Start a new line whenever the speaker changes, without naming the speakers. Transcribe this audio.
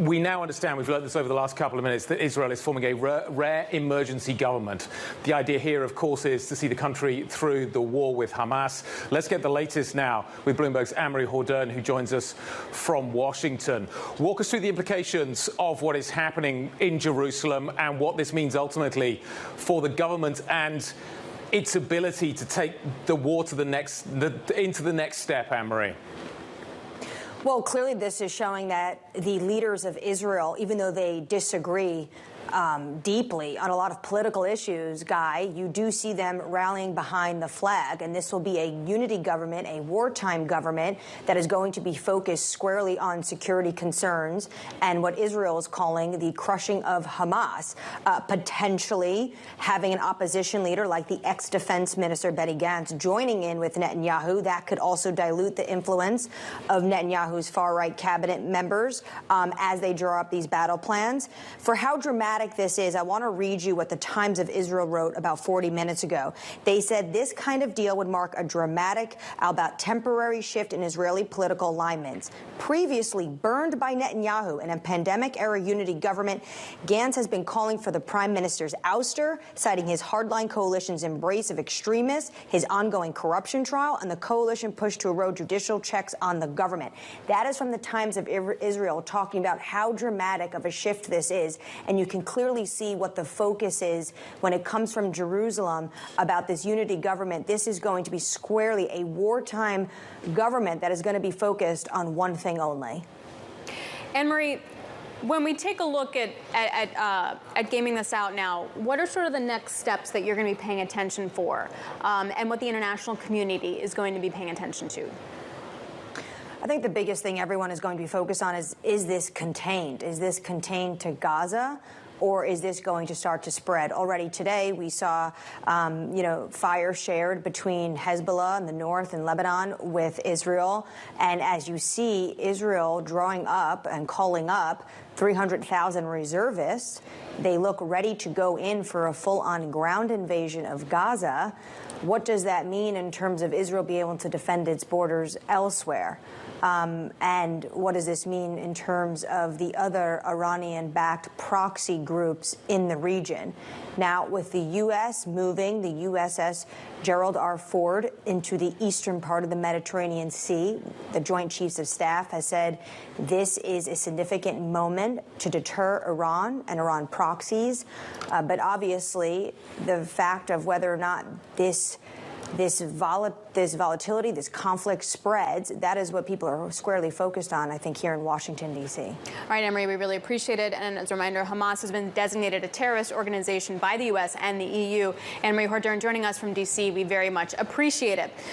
We now understand, we've learned this over the last couple of minutes, that Israel is forming a rare emergency government. The idea here, of course, is to see the country through the war with Hamas. Let's get the latest now with Bloomberg's Annmarie Hordern, who joins us from Washington. Walk us through the implications of what is happening in Jerusalem and what this means ultimately for the government and its ability to take the war to into the next step, Annmarie.
Well, clearly this is showing that the leaders of Israel, even though they disagree deeply on a lot of political issues, Guy, you do see them rallying behind the flag. And this will be a unity government, a wartime government that is going to be focused squarely on security concerns and what Israel is calling the crushing of Hamas, potentially having an opposition leader like the ex-defense minister Benny Gantz joining in with Netanyahu. That could also dilute the influence of Netanyahu's far-right cabinet members as they draw up these battle plans. For how dramatic this is, I want to read you what the Times of Israel wrote about 40 minutes ago. They said this kind of deal would mark a dramatic, albeit temporary shift in Israeli political alignments. Previously burned by Netanyahu in a pandemic-era unity government, Gantz has been calling for the prime minister's ouster, citing his hardline coalition's embrace of extremists, his ongoing corruption trial, and the coalition push to erode judicial checks on the government. That is from the Times of Israel, talking about how dramatic of a shift this is, and you can clearly see what the focus is when it comes from Jerusalem about this unity government. This is going to be squarely a wartime government that is going to be focused on one thing only.
Annmarie, when we take a look at gaming this out now, what are sort of the next steps that you're going to be paying attention for, and what the international community is going to be paying attention to?
I think the biggest thing everyone is going to be focused on is this contained? Is this contained to Gaza? Or is this going to start to spread? Already today, we saw, fire shared between Hezbollah in the north and Lebanon with Israel. And as you see Israel drawing up and calling up 300,000 reservists, they look ready to go in for a full-on ground invasion of Gaza. What does that mean in terms of Israel being able to defend its borders elsewhere? And what does this mean in terms of the other Iranian-backed proxy groups in the region? Now, with the U.S. moving the USS Gerald R. Ford into the eastern part of the Mediterranean Sea, the Joint Chiefs of Staff has said this is a significant moment to deter Iran and Iran proxies. But obviously, the fact of whether or not this volatility, this conflict spreads, that is what people are squarely focused on, I think, here in Washington, D.C.
All right, Annmarie, we really appreciate it. And as a reminder, Hamas has been designated a terrorist organization by the U.S. and the EU. Annmarie Hordern joining us from D.C. We very much appreciate it.